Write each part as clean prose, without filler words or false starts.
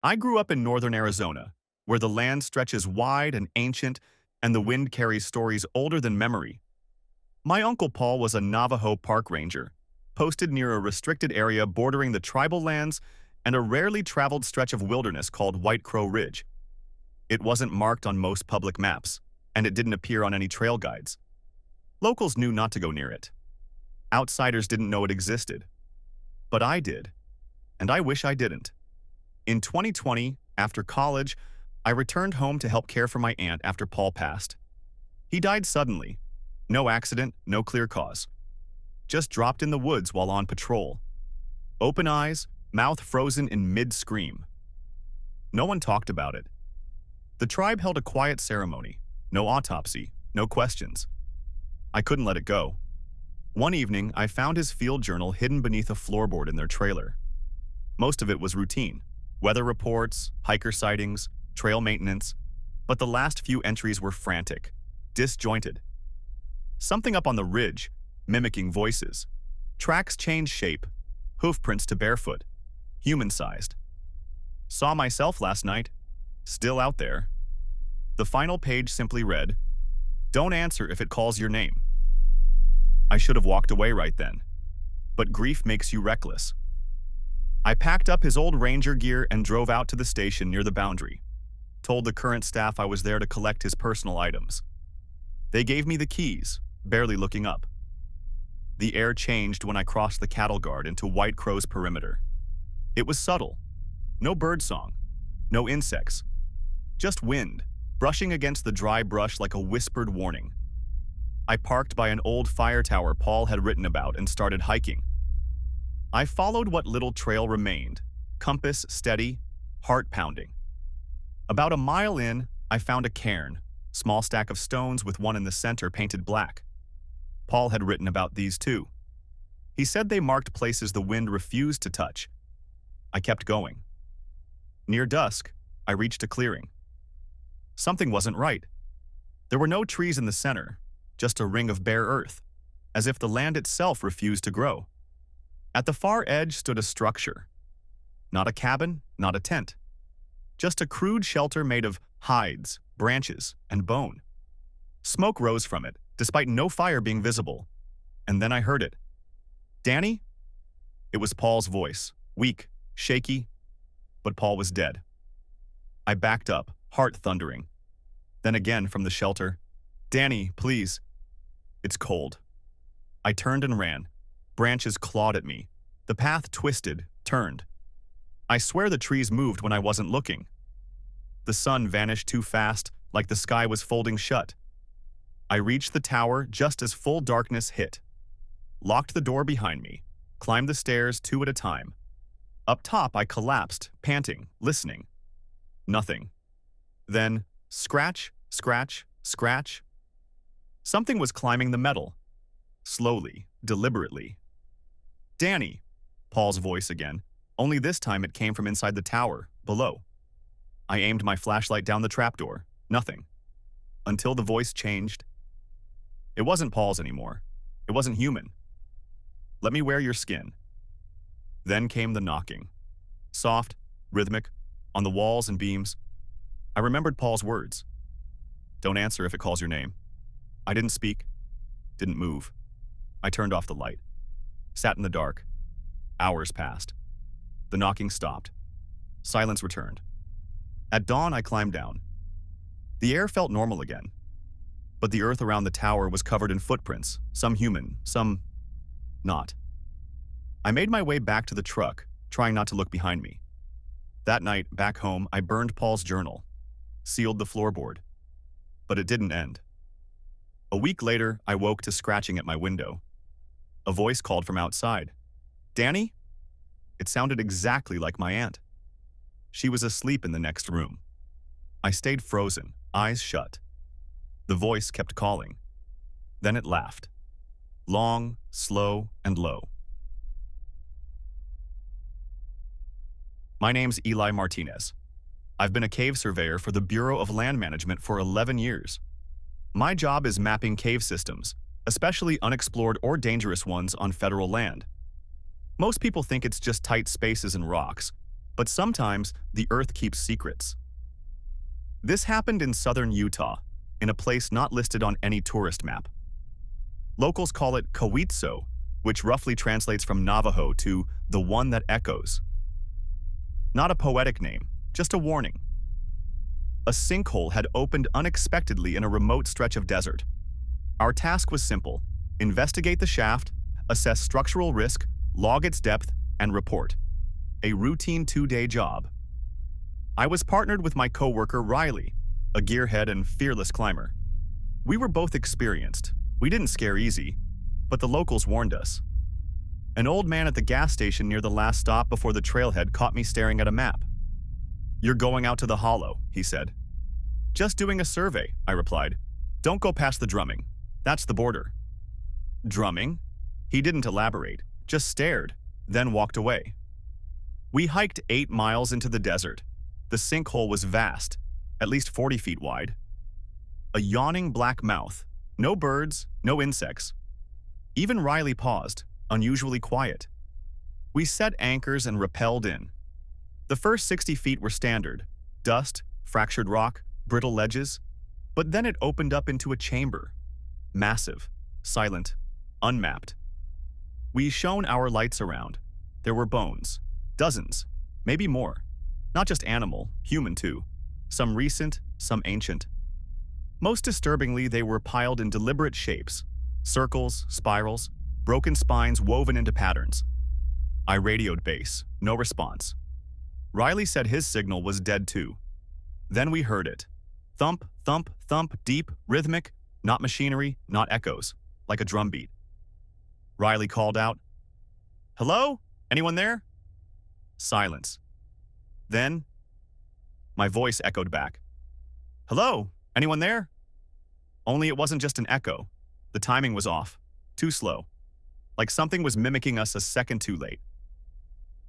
I grew up in northern Arizona, where the land stretches wide and ancient, and the wind carries stories older than memory. My Uncle Paul was a Navajo park ranger, posted near a restricted area bordering the tribal lands and a rarely traveled stretch of wilderness called White Crow Ridge. It wasn't marked on most public maps, and it didn't appear on any trail guides. Locals knew not to go near it. Outsiders didn't know it existed. But I did, and I wish I didn't. In 2020, after college, I returned home to help care for my aunt after Paul passed. He died suddenly. No accident, no clear cause. Just dropped in the woods while on patrol. Open eyes, mouth frozen in mid-scream. No one talked about it. The tribe held a quiet ceremony. No autopsy, no questions. I couldn't let it go. One evening, I found his field journal hidden beneath a floorboard in their trailer. Most of it was routine. Weather reports, hiker sightings, trail maintenance, but the last few entries were frantic, disjointed. Something up on the ridge, mimicking voices. Tracks changed shape, hoofprints to barefoot, human-sized. Saw myself last night, still out there. The final page simply read, "Don't answer if it calls your name." I should have walked away right then, but grief makes you reckless. I packed up his old ranger gear and drove out to the station near the boundary. Told the current staff I was there to collect his personal items. They gave me the keys, barely looking up. The air changed when I crossed the cattle guard into White Crow's perimeter. It was subtle. No birdsong, no insects. Just wind, brushing against the dry brush like a whispered warning. I parked by an old fire tower Paul had written about and started hiking. I followed what little trail remained, compass steady, heart pounding. About a mile in, I found a cairn, small stack of stones with one in the center painted black. Paul had written about these too. He said they marked places the wind refused to touch. I kept going. Near dusk, I reached a clearing. Something wasn't right. There were no trees in the center, just a ring of bare earth, as if the land itself refused to grow. At the far edge stood a structure. Not a cabin, not a tent. Just a crude shelter made of hides, branches, and bone. Smoke rose from it, despite no fire being visible. And then I heard it. "Danny?" It was Paul's voice, weak, shaky, but Paul was dead. I backed up, heart thundering. Then again from the shelter, "Danny, please." "It's cold." I turned and ran. Branches clawed at me. The path twisted, turned. I swear the trees moved when I wasn't looking. The sun vanished too fast, like the sky was folding shut. I reached the tower just as full darkness hit. Locked the door behind me, climbed the stairs 2 at a time. Up top, I collapsed, panting, listening. Nothing. Then, scratch, scratch, scratch. Something was climbing the metal. Slowly, deliberately. "Danny," Paul's voice again, only this time it came from inside the tower, below. I aimed my flashlight down the trapdoor. Nothing. Until the voice changed. It wasn't Paul's anymore. It wasn't human. "Let me wear your skin." Then came the knocking. Soft, rhythmic, on the walls and beams. I remembered Paul's words. "Don't answer if it calls your name." I didn't speak. Didn't move. I turned off the light. Sat in the dark. Hours passed. The knocking stopped. Silence returned. At dawn, I climbed down. The air felt normal again. But the earth around the tower was covered in footprints, some human, some not. I made my way back to the truck, trying not to look behind me. That night, back home, I burned Paul's journal, sealed the floorboard. But it didn't end. A week later, I woke to scratching at my window. A voice called from outside. "Danny?" It sounded exactly like my aunt. She was asleep in the next room. I stayed frozen, eyes shut. The voice kept calling. Then it laughed. Long, slow, and low. My name's Eli Martinez. I've been a cave surveyor for the Bureau of Land Management for 11 years. My job is mapping cave systems, especially unexplored or dangerous ones on federal land. Most people think it's just tight spaces and rocks, But sometimes the Earth keeps secrets. This happened in southern Utah, in a place not listed on any tourist map. Locals call it Kawitso, which roughly translates from Navajo to the one that echoes. Not a poetic name, just a warning. A sinkhole had opened unexpectedly in a remote stretch of desert. Our task was simple: investigate the shaft, assess structural risk, log its depth, and report. A routine 2-day job. I was partnered with my coworker Riley, a gearhead and fearless climber. We were both experienced. We didn't scare easy, but the locals warned us. An old man at the gas station near the last stop before the trailhead caught me staring at a map. "You're going out to the hollow," he said. "Just doing a survey," I replied. "Don't go past the drumming. That's the border." Drumming? He didn't elaborate, just stared, then walked away. We hiked 8 miles into the desert. The sinkhole was vast, at least 40 feet wide. A yawning black mouth. No birds, no insects. Even Riley paused, unusually quiet. We set anchors and rappelled in. The first 60 feet were standard: dust, fractured rock, brittle ledges. But then it opened up into a chamber. Massive, silent, unmapped. We shone our lights around. There were bones. Dozens, maybe more. Not just animal, human too. Some recent, some ancient. Most disturbingly, they were piled in deliberate shapes. Circles, spirals, broken spines woven into patterns. I radioed base, no response. Riley said his signal was dead too. Then we heard it. Thump, thump, thump, deep, rhythmic, not machinery, not echoes, like a drumbeat. Riley called out, "Hello? Anyone there?" Silence. Then, my voice echoed back. "Hello? Anyone there?" Only it wasn't just an echo. The timing was off. Too slow. Like something was mimicking us a second too late.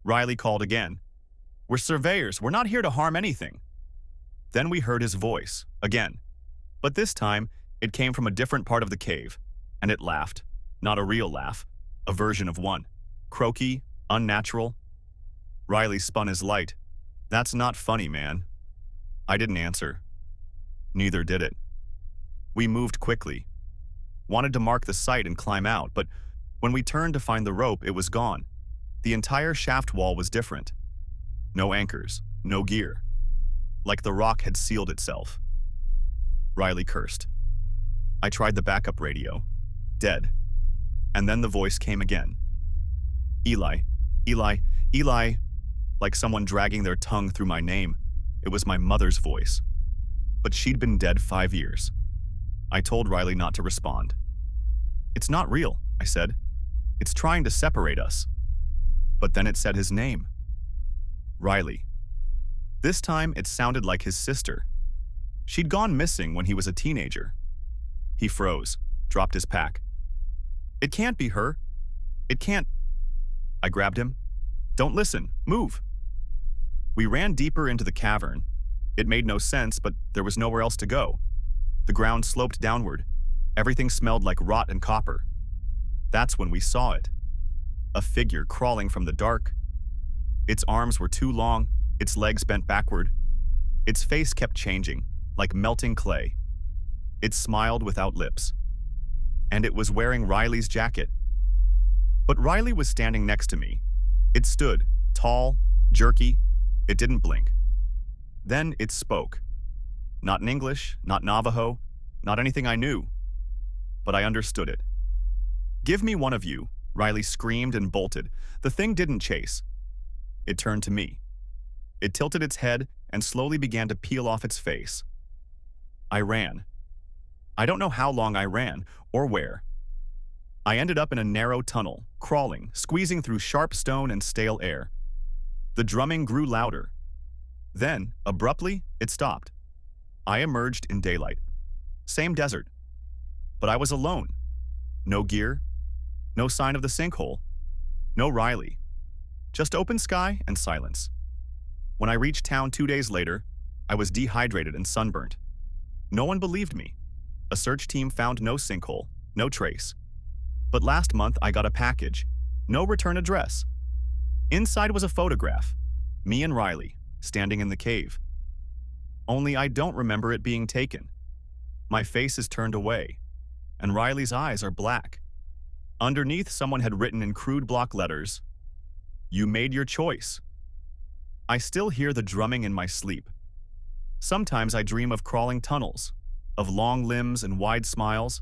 Riley called again. "We're surveyors. We're not here to harm anything." Then we heard his voice, again. But this time, it came from a different part of the cave, and it laughed. Not a real laugh. A version of one. Croaky, unnatural. Riley spun his light. "That's not funny, man." I didn't answer. Neither did it. We moved quickly. Wanted to mark the site and climb out, but when we turned to find the rope, it was gone. The entire shaft wall was different. No anchors, no gear. Like the rock had sealed itself. Riley cursed. I tried the backup radio. Dead. And then the voice came again. "Eli, Eli, Eli," like someone dragging their tongue through my name. It was my mother's voice. But she'd been dead 5 years. I told Riley not to respond. "It's not real," I said. "It's trying to separate us." But then it said his name. Riley. This time it sounded like his sister. She'd gone missing when he was a teenager. He froze, dropped his pack. "It can't be her. It can't." I grabbed him. "Don't listen. Move." We ran deeper into the cavern. It made no sense, but there was nowhere else to go. The ground sloped downward. Everything smelled like rot and copper. That's when we saw it. A figure crawling from the dark. Its arms were too long, its legs bent backward. Its face kept changing, like melting clay. It smiled without lips. And it was wearing Riley's jacket. But Riley was standing next to me. It stood, tall, jerky. It didn't blink. Then it spoke. Not in English, not Navajo, not anything I knew. But I understood it. "Give me one of you," Riley screamed and bolted. The thing didn't chase. It turned to me. It tilted its head and slowly began to peel off its face. I ran. I don't know how long I ran, or where. I ended up in a narrow tunnel, crawling, squeezing through sharp stone and stale air. The drumming grew louder. Then, abruptly, it stopped. I emerged in daylight. Same desert. But I was alone. No gear. No sign of the sinkhole. No Riley. Just open sky and silence. When I reached town 2 days later, I was dehydrated and sunburnt. No one believed me. A search team found no sinkhole, no trace. But last month I got a package. No return address. Inside was a photograph. Me and Riley, standing in the cave. Only I don't remember it being taken. My face is turned away, and Riley's eyes are black. Underneath, someone had written in crude block letters, "You made your choice." I still hear the drumming in my sleep. Sometimes I dream of crawling tunnels, of long limbs and wide smiles.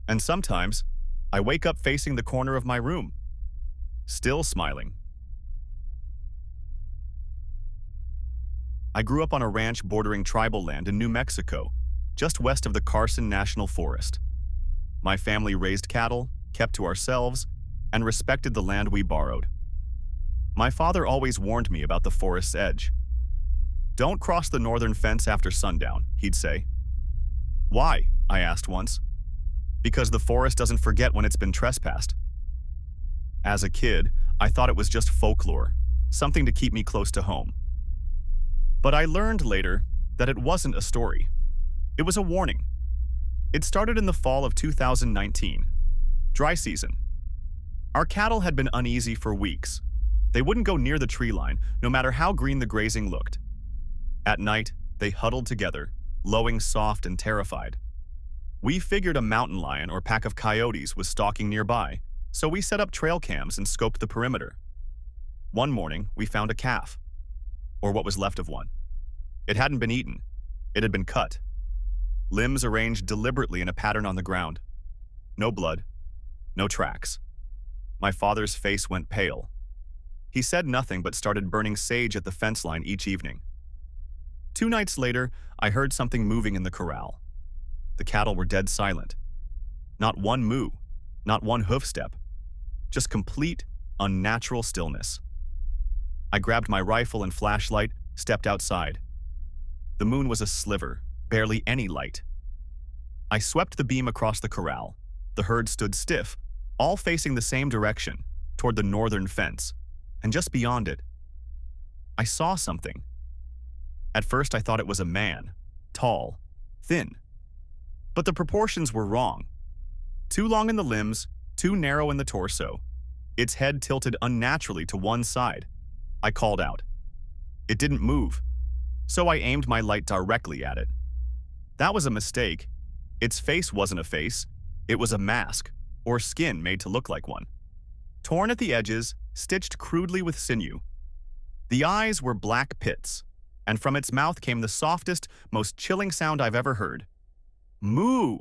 And sometimes I wake up facing the corner of my room, still smiling. I grew up on a ranch bordering tribal land in New Mexico, just west of the Carson National Forest. My family raised cattle, kept to ourselves, and respected the land we borrowed. My father always warned me about the forest's edge. "Don't cross the northern fence after sundown," he'd say. "Why?" I asked once. "Because the forest doesn't forget when it's been trespassed." As a kid, I thought it was just folklore, something to keep me close to home. But I learned later that it wasn't a story. It was a warning. It started in the fall of 2019, dry season. Our cattle had been uneasy for weeks. They wouldn't go near the tree line, no matter how green the grazing looked. At night, they huddled together, lowing soft and terrified. We figured a mountain lion or pack of coyotes was stalking nearby, so we set up trail cams and scoped the perimeter. One morning, we found a calf, or what was left of one. It hadn't been eaten. It had been cut. Limbs arranged deliberately in a pattern on the ground. No blood. No tracks. My father's face went pale. He said nothing but started burning sage at the fence line each evening. 2 nights later, I heard something moving in the corral. The cattle were dead silent. Not one moo, not one hoof step. Just complete, unnatural stillness. I grabbed my rifle and flashlight, stepped outside. The moon was a sliver, barely any light. I swept the beam across the corral. The herd stood stiff, all facing the same direction, toward the northern fence, and just beyond it, I saw something. At first I thought it was a man, tall, thin. But the proportions were wrong. Too long in the limbs, too narrow in the torso. Its head tilted unnaturally to one side. I called out. It didn't move, so I aimed my light directly at it. That was a mistake. Its face wasn't a face. It was a mask, or skin made to look like one. Torn at the edges, stitched crudely with sinew. The eyes were black pits, and from its mouth came the softest, most chilling sound I've ever heard. Moo!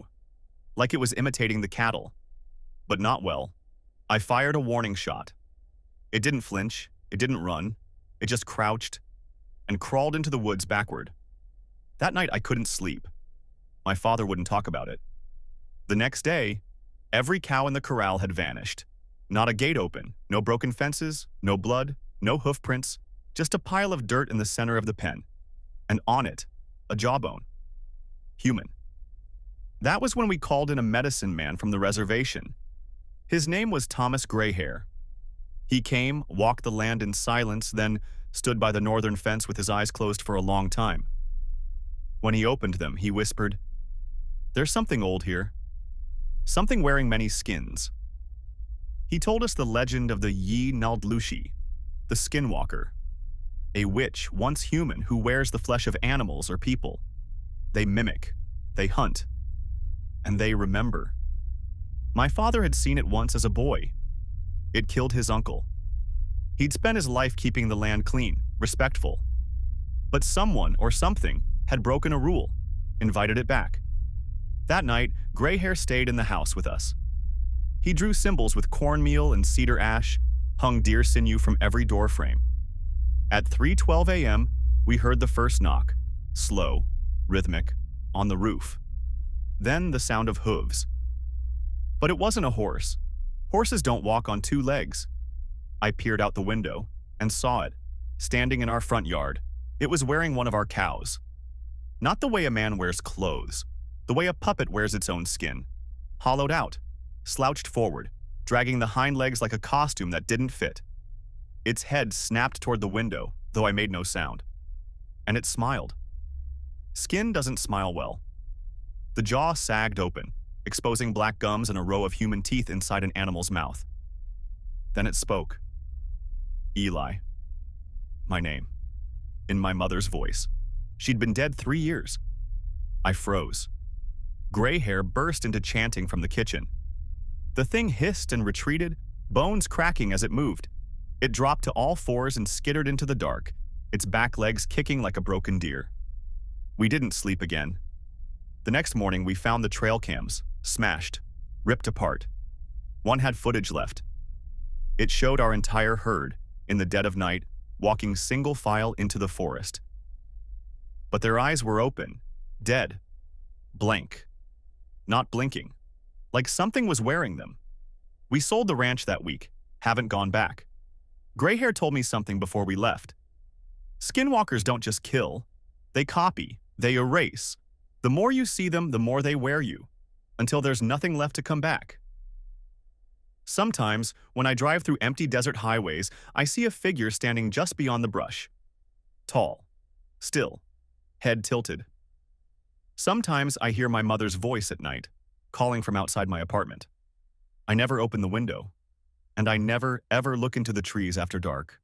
Like it was imitating the cattle. But not well. I fired a warning shot. It didn't flinch, it didn't run, it just crouched and crawled into the woods backward. That night I couldn't sleep. My father wouldn't talk about it. The next day, every cow in the corral had vanished. Not a gate open, no broken fences, no blood, no hoof prints, just a pile of dirt in the center of the pen. And on it, a jawbone. Human. That was when we called in a medicine man from the reservation. His name was Thomas Grayhair. He came, walked the land in silence, then stood by the northern fence with his eyes closed for a long time. When he opened them, he whispered, "There's something old here. Something wearing many skins." He told us the legend of the Yi Naldlushi, the Skinwalker, a witch, once human, who wears the flesh of animals or people. They mimic, they hunt, and they remember. My father had seen it once as a boy. It killed his uncle. He'd spent his life keeping the land clean, respectful. But someone or something had broken a rule, invited it back. That night, Grayhair stayed in the house with us. He drew symbols with cornmeal and cedar ash, hung deer sinew from every door frame. At 3:12 a.m., we heard the first knock, slow, rhythmic, on the roof. Then the sound of hooves. But it wasn't a horse. Horses don't walk on 2 legs. I peered out the window and saw it, standing in our front yard. It was wearing one of our cows. Not the way a man wears clothes, the way a puppet wears its own skin. Hollowed out, slouched forward, dragging the hind legs like a costume that didn't fit. Its head snapped toward the window, though I made no sound. And it smiled. Skin doesn't smile well. The jaw sagged open, exposing black gums and a row of human teeth inside an animal's mouth. Then it spoke. Eli. My name, in my mother's voice. She'd been dead 3 years. I froze. Gray hair burst into chanting from the kitchen. The thing hissed and retreated, bones cracking as it moved. It dropped to all fours and skittered into the dark, its back legs kicking like a broken deer. We didn't sleep again. The next morning, we found the trail cams, smashed, ripped apart. One had footage left. It showed our entire herd, in the dead of night, walking single file into the forest. But their eyes were open, dead, blank, not blinking, like something was wearing them. We sold the ranch that week, haven't gone back. Gray hair told me something before we left. Skinwalkers don't just kill, they copy, they erase. The more you see them, the more they wear you, until there's nothing left to come back. Sometimes, when I drive through empty desert highways, I see a figure standing just beyond the brush. Tall, still, head tilted. Sometimes I hear my mother's voice at night, calling from outside my apartment. I never open the window, and I never, ever look into the trees after dark.